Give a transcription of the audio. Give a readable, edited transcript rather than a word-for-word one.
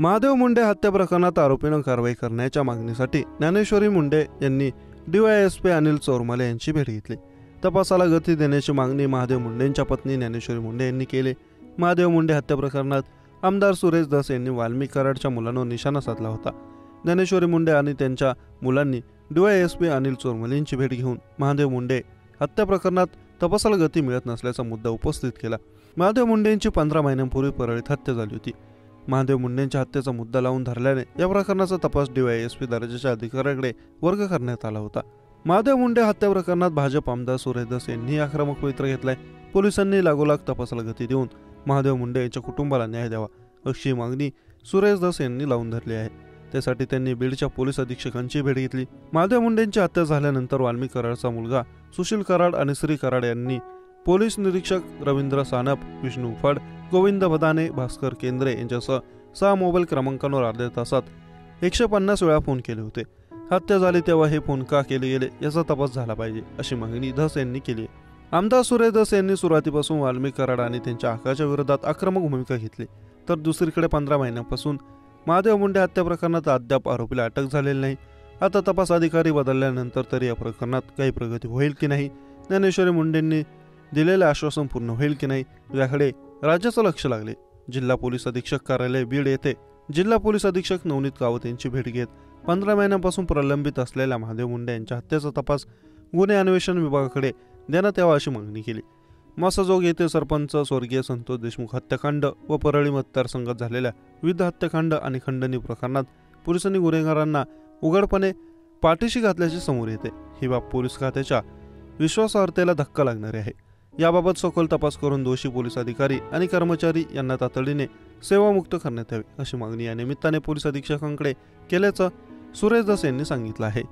महादेव मुंडे हत्या प्रकरणात आरोपींना कारवाई करण्याच्या मागणीसाठी ज्ञानेश्वरी मुंडे यांनी DYSP अनिल चोरमाले यांची भेट घेतली। तपासाला गती देण्याची मागणी महादेव मुंडेंच्या पत्नी ज्ञानेश्वरी मुंडे यांनी केली। महादेव मुंडे हत्या प्रकरणात आमदार सुरेश धस यांनी वाल्मिक कराडच्या मुलांवर निशाणा साधला होता। ज्ञानेश्वरी मुंडे आणि त्यांच्या मुलांनी DYSP अनिल चोरमाले यांची भेट घेऊन महादेव मुंडे हत्या प्रकरणात तपासाला गती मिळत नसल्याचा मुद्दा उपस्थित केला। महादेव मुंडे यांची 15 महिन्यांपूर्वी परळीत हत्या झाली होती। महादेव मुंडेंच्या हत्येचा मुद्दा लावून धरल्याने या प्रकरणाचा तपास DYSP दर्जाच्या अधिकाऱ्याकडे वर्ग करण्यात आला होता। महादेव मुंडे हत्या प्रकरणात भाजप आमदार सुरेश धस यांनी आक्रमक पवित्रा घेतलाय। पोलिसांनी लागोलाग तपासाला गती देऊन महादेव मुंडे यांच्या कुटुंबाला न्याय द्यावा अशी मागणी सुरेश धस यांनी लावून धरली आहे। त्यासाठी त्यांनी बीडच्या पोलीस अधीक्षकांची भेट घेतली। महादेव मुंडेंची हत्या झाल्यानंतर वाल्मिक कराडचा मुलगा सुशील कराड आणि श्री कराड यांनी पोलीस निरीक्षक रवींद्र सानप, विष्णू फड, गोविंद भदाने, भास्कर केंद्रे यांच्यासह 6 मोबाईल क्रमांकांवर अर्ध्या तासात 150 वेळा फोन केले होते। हत्या झाली तेव्हा हे फोन का केले गेले याचा तपास झाला पाहिजे अशी मागणी धस यांनी केली आहे। आमदार सुरेश धस यांनी सुरुवातीपासून वाल्मिक कराड आणि त्यांच्या आकाच्या विरोधात आक्रमक भूमिका घेतली, तर दुसरीकडे 15 महिन्यांपासून महादेव मुंडे हत्या प्रकरणात अद्याप आरोपीला अटक झालेली नाही। आता तपास अधिकारी बदलल्यानंतर तरी या प्रकरणात काही प्रगती होईल की नाही, ज्ञानेश्वरी मुंडेंनी दिलेले आश्वासन पूर्ण होईल की नाही याकडे राज्याचं लक्ष लागले। जिल्हा पोलीस अधीक्षक कार्यालय बीड येथे जिल्हा पोलीस अधीक्षक नवनीत कावत यांची भेट घेत 15 महिन्यांपासून प्रलंबित असलेल्या महादेव मुंडे यांच्या हत्येचा तपास गुन्हे अन्वेषण विभागाकडे देण्यात यावा अशी मागणी केली। मासाजोग येथे सरपंच स्वर्गीय संतोष देशमुख हत्याकांड व परळी मतदारसंघात झालेल्या विविध हत्याकांड आणि खंडणी प्रकरणात पोलिसांनी गुन्हेगारांना उघडपणे पाठीशी घातल्याचे समोर येते। ही बाब पोलीस खात्याच्या विश्वासार्हतेला धक्का लागणारी आहे। याबाबत सखोल तपास करून दोषी पोलीस अधिकारी आणि कर्मचारी यांना तातडीने सेवामुक्त करण्यात यावे अशी मागणी या निमित्ताने पोलीस अधीक्षकांकडे केल्याचं सुरेश धस यांनी सांगितलं आहे।